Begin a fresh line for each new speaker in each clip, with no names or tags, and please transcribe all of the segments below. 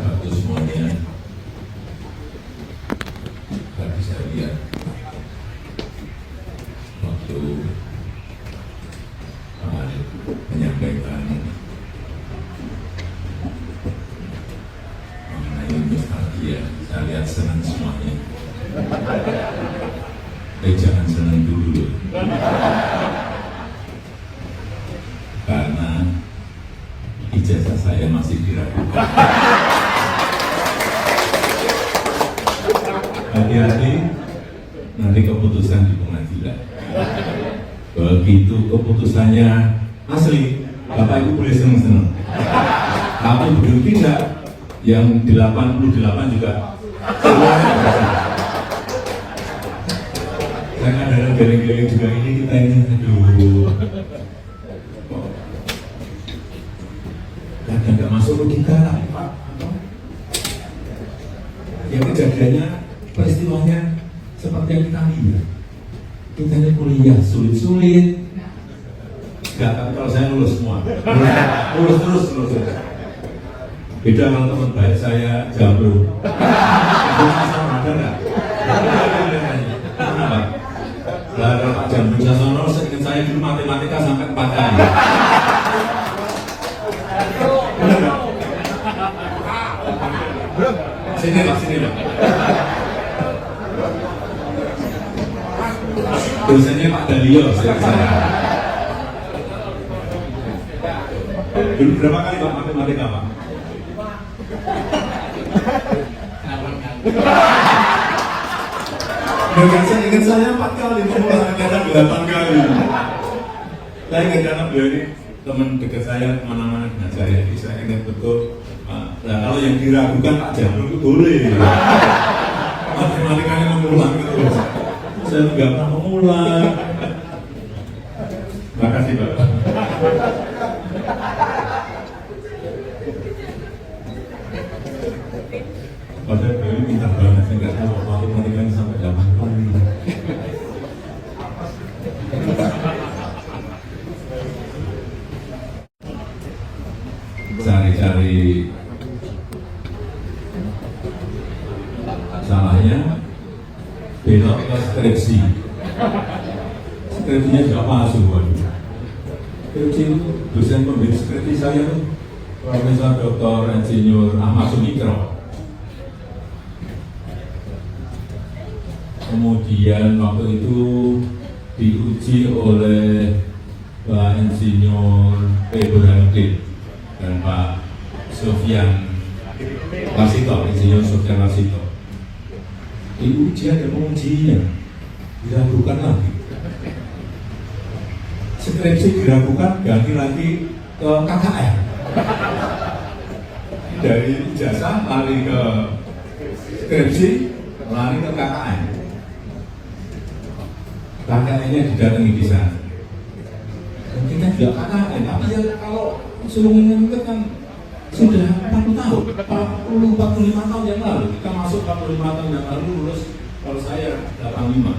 sahabatku semuanya, tadi saya lihat waktu menyampaikan mengenai nostalgia, saya lihat senang semuanya. Jangan senang dulu, karena ijazah saya masih diragukan. Hati-hati, nanti keputusan di pengadilan. Begitu keputusannya asli, Bapak Ibu boleh senang-senang. Tapi begitu tidak, yang 88 juga semuanya. Saya kadang geleng-geleng juga ini, kita ini, aduh, kadang nggak masuk logika, Pak. Yang kejadiannya, peristiwanya seperti yang kita lihat. Kita ini kuliah sulit-sulit, nggak tahu kalau saya lulus semua, lulus terus. Beda dengan teman baik saya, Jambro. Itu masalah ada nggak? Kenapa? Kalau Pak Jambro Sasono, seingat saya dulu matematika sampai 4 kali. Sini Pak. Dosennya Pak Dalio, saya. Dulu berapa kali Pak matematika Pak? 8 kali. Saya ingat saya 4 kali, kadang 8 kali. Saya ingat karena beliau ini teman dekat saya, kemana-mana dengan saya. Jadi saya ingat betul. Nah, kalau yang diragukan Pak Jambro itu boleh. Matematikanya mengulang gitu. Saya nggak pernah mengulang. Terima kasih Pak. Padahal beliau pintar banget, saya nggak tahu matematikanya sampai 8 kali. Cari-cari salahnya, belok ke skripsi. Skripsinya sudah masuk, waduh. Skripsi itu dosen pembimbing skripsi saya tuh Profesor Dr. Insinyur Ahmad Sumikro. Kemudian waktu itu diuji oleh Pak Insinyur P. Burhanuddin dan Pak Sofyan Warsito, Insinyur Sofyan Warsito. Diuji ada pengujinya, diragukan lagi. Skripsi diragukan, ganti lagi ke KKN. Dari ijazah lari ke skripsi, lari ke KKN. KKN-nya didatangi di sana. Dan kita juga KKN, tapi ya kalau suruh mengingat kan sudah 40 tahun, 45 tahun yang lalu. Kita masuk 45 tahun yang lalu, lulus kalau saya 85.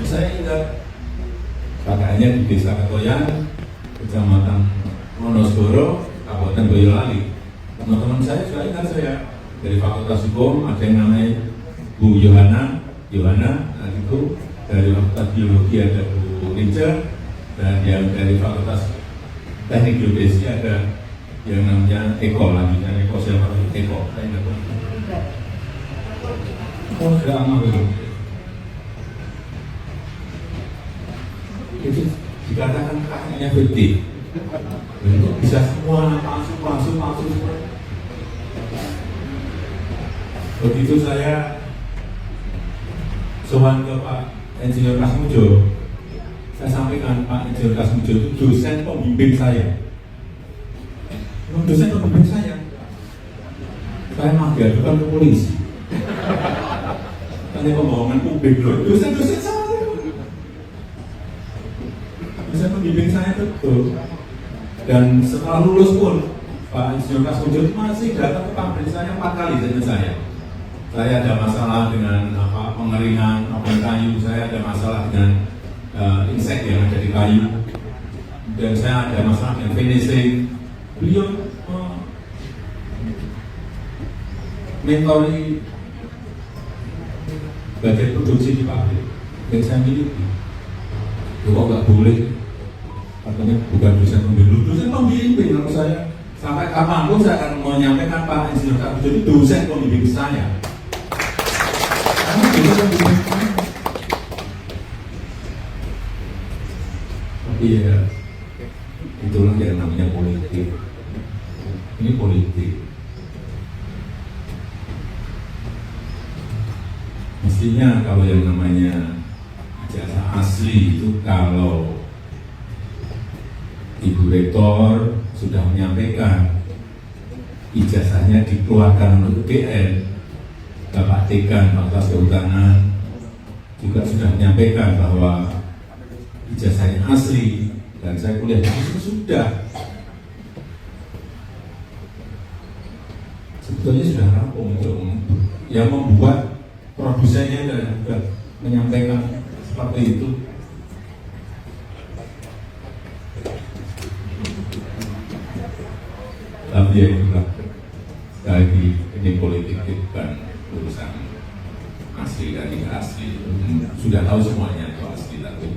Saya ingat KKN-nya di Desa Ketoyan, Kecamatan Wonosgoro, Kabupaten Boyolali. Teman-teman saya juga ingat saya dari Fakultas Hukum, ada yang namanya Bu Yohana, itu dari Fakultas Biologi ada Bu Rince, dan yang dari Fakultas Teknik Geodesi ada yang namanya Eko, lanjutnya Eko siapa? Eko, saya ingat. Oh, sudah aman itu. Itu dikatakan kakaknya fiktif. Bisa semua masuk. Begitu saya sowan ke Pak Insinyur Kasmujo, saya sampaikan Pak Insinyur Kasmujo itu dosen pembimbing saya. Dosen pembimbing saya mah diadukan ke polisi. Ini pembohongan publik loh. Dosen-dosen saya, dosen pembimbing saya betul. Dan setelah lulus pun Pak Insinyur Kasmujo masih datang ke pabrik saya 4 kali dengan saya. Saya ada masalah dengan pengeringan kayu, saya ada masalah dengan insek yang ada di kayu, dan saya ada masalah dengan finishing. Beliau mentori bagian produksi di pabrik yang saya miliki. Kok nggak boleh? Katanya bukan dosen pembimbing, dosen pembimbing menurut saya. Sampai kapanpun saya akan menyampaikan Pak Insinyur Kak jadi dosen pembimbing saya. Karena dosen pembimbing saya. Tapi ya, itulah yang namanya politik. Ini politik. Mestinya kalau yang namanya ijazah asli itu kalau Ibu Rektor sudah menyampaikan ijazahnya dikeluarkan untuk UGM, Bapak Dekan Fakultas Kehutanan juga sudah menyampaikan bahwa ijazahnya asli dan saya kuliah di situ sudah. Sebetulnya sudah rampung untuk yang membuat produsennya dan juga menyampaikan seperti itu. Tapi ya itulah, sekali lagi ini politik bukan urusan asli dan tidak asli. Sudah tahu semuanya itu asli, tapi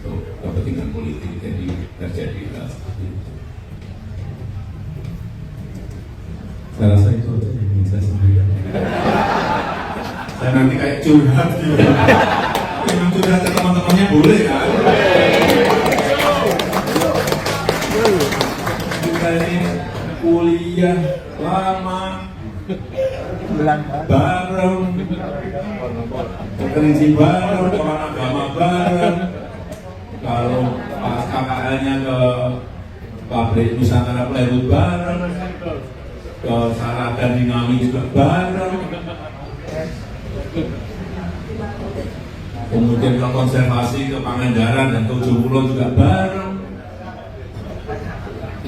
untuk kepentingan politik jadi terjadi hal seperti itu. Saya rasa itu aja yang ingin saya sampaikan. Saya nanti kayak curhat gitu. Memang curhat ke teman-temannya boleh kan? Ini kuliah lama bareng, berkerinci bareng, orang agama bareng. Kalau pas KKL-nya ke pabrik Nusantara Plywood bareng, ke Saradan di Ngawi juga bareng, kemudian ke konservasi ke Pangandaran dan ke Ujung Kulon juga bareng.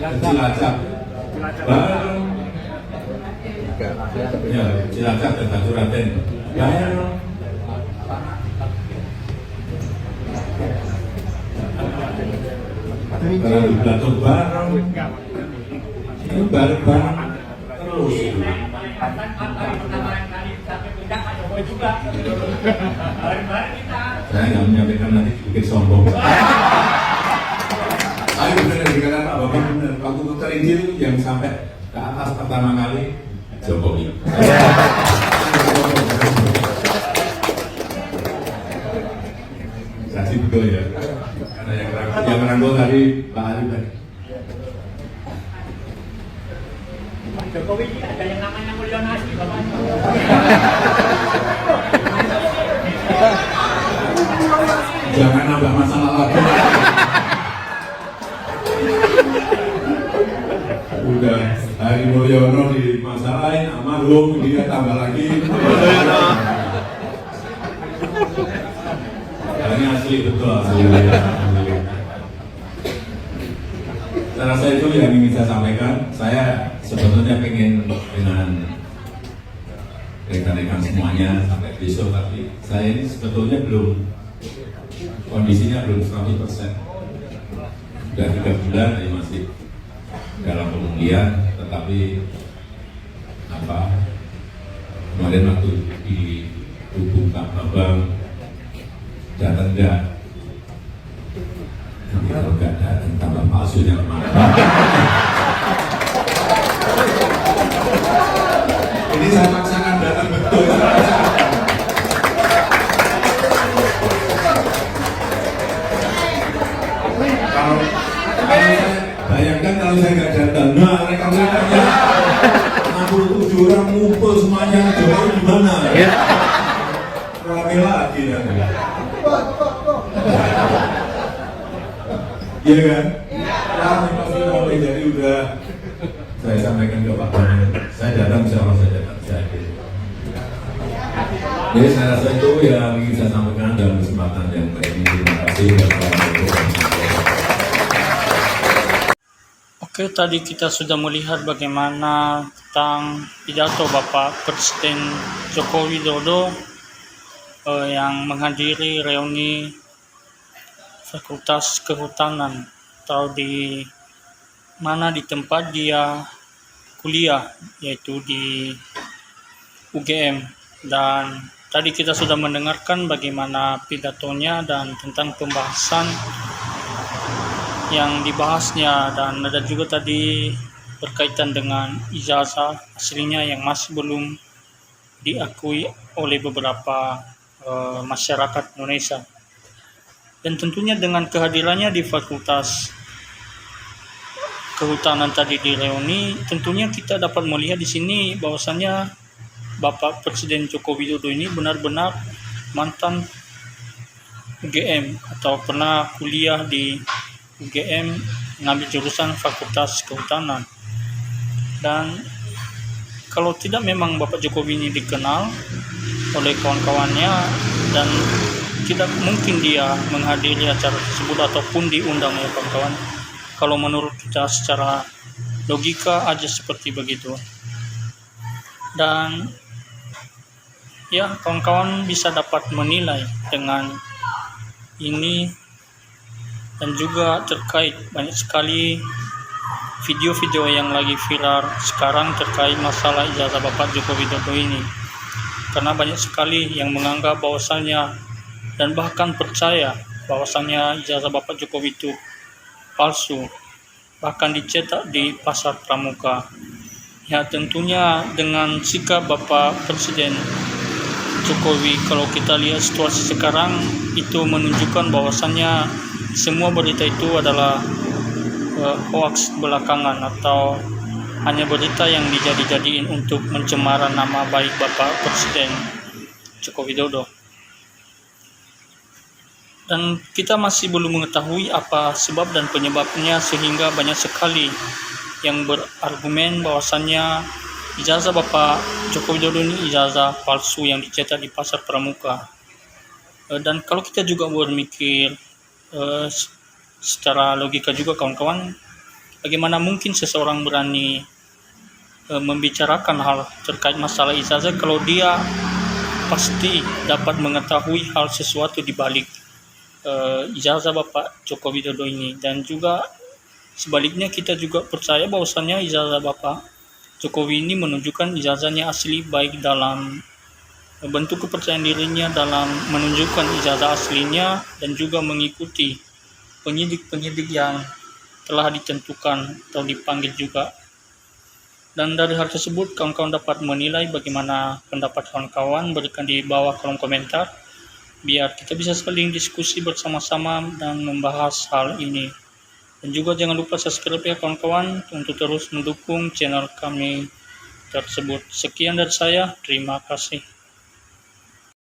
Cilacap bareng, ya Cilacap dan Bacuraden bareng, Karang Batuk bareng, ini bareng-bareng terus. Saya nggak menyampaikan nanti bikin sombong. Ayo benar dikatakan Pak Bapak benar. Waktu itu terinjil yang sampai ke atas pertama kali Jokowi. Kasih betul ya. Karena yang merangkul tadi Pak Arif tadi.
Pak Jokowi ini ada yang namanya Mulyono Bapak.
Jangan nambah masalah lagi. Udah Hari Mulyono dimasalahin, almarhum dia tambah lagi. Ini asli betul asli. Saya rasa itu yang ingin saya sampaikan. Saya sebetulnya pengen dengan rekan-rekan semuanya sampai besok, tapi saya ini sebetulnya belum, kondisinya belum 100%. Sudah 3 bulan ini masih dalam pemulihan, tetapi kemarin waktu di hubung Pak Bambang datang enggak, nanti kalau enggak datang tambah palsunya kemana. Ini saya paksakan datang betul. Kalau bayangkan kalau saya nggak datang, nah rekan-rekannya 67 orang ngumpul semuanya, Jokowi di mana? Rame lagi nanti. Iya kan? Rame pasti rame, jadi udah saya sampaikan ke Pak Bambang, saya datang, insya Allah saya datang, saya hadir. Jadi saya rasa itu yang ingin saya sampaikan dalam kesempatan yang baik ini. Terima kasih.
Oke, tadi kita sudah melihat bagaimana tentang pidato Bapak Presiden Joko Widodo yang menghadiri reuni Fakultas Kehutanan atau di mana di tempat dia kuliah, yaitu di UGM. Dan tadi kita sudah mendengarkan bagaimana pidatonya dan tentang pembahasan yang dibahasnya, dan ada juga tadi berkaitan dengan ijazah aslinya yang masih belum diakui oleh beberapa masyarakat Indonesia. Dan tentunya dengan kehadirannya di Fakultas Kehutanan tadi di Reuni, tentunya kita dapat melihat di sini bahwasannya Bapak Presiden Joko Widodo ini benar-benar mantan UGM atau pernah kuliah di UGM mengambil jurusan Fakultas Kehutanan. Dan kalau tidak memang Bapak Jokowi ini dikenal oleh kawan-kawannya dan tidak mungkin dia menghadiri acara tersebut ataupun diundang oleh kawan-kawan. Kalau menurut kita secara logika aja seperti begitu. Dan ya, kawan-kawan bisa dapat menilai dengan ini. Dan juga terkait banyak sekali video-video yang lagi viral sekarang terkait masalah ijazah Bapak Joko Widodo ini. Karena banyak sekali yang menganggap bahwasannya dan bahkan percaya bahwasannya ijazah Bapak Jokowi itu palsu, bahkan dicetak di pasar pramuka. Ya, tentunya dengan sikap Bapak Presiden Jokowi, kalau kita lihat situasi sekarang, itu menunjukkan bahwasannya semua berita itu adalah hoax belakangan atau hanya berita yang dijadi-jadiin untuk mencemaran nama baik Bapak Presiden Joko Widodo. Dan kita masih belum mengetahui apa sebab dan penyebabnya, sehingga banyak sekali yang berargumen bahwasannya ijazah Bapak Joko Widodo ini ijazah palsu yang dicetak di pasar pramuka. Dan kalau kita juga berpikir secara logika juga kawan-kawan, bagaimana mungkin seseorang berani membicarakan hal terkait masalah ijazah kalau dia pasti dapat mengetahui hal sesuatu di balik ijazah Bapak Joko Widodo ini. Dan juga sebaliknya kita juga percaya bahwasannya ijazah Bapak Jokowi ini menunjukkan ijazahnya asli, baik dalam bentuk kepercayaan dirinya dalam menunjukkan ijazah aslinya dan juga mengikuti penyidik-penyidik yang telah ditentukan atau dipanggil juga. Dan dari hal tersebut kawan-kawan dapat menilai bagaimana pendapat kawan-kawan, berikan di bawah kolom komentar biar kita bisa saling diskusi bersama-sama dan membahas hal ini. Dan juga jangan lupa subscribe ya kawan-kawan untuk terus mendukung channel kami tersebut. Sekian dari saya, terima kasih.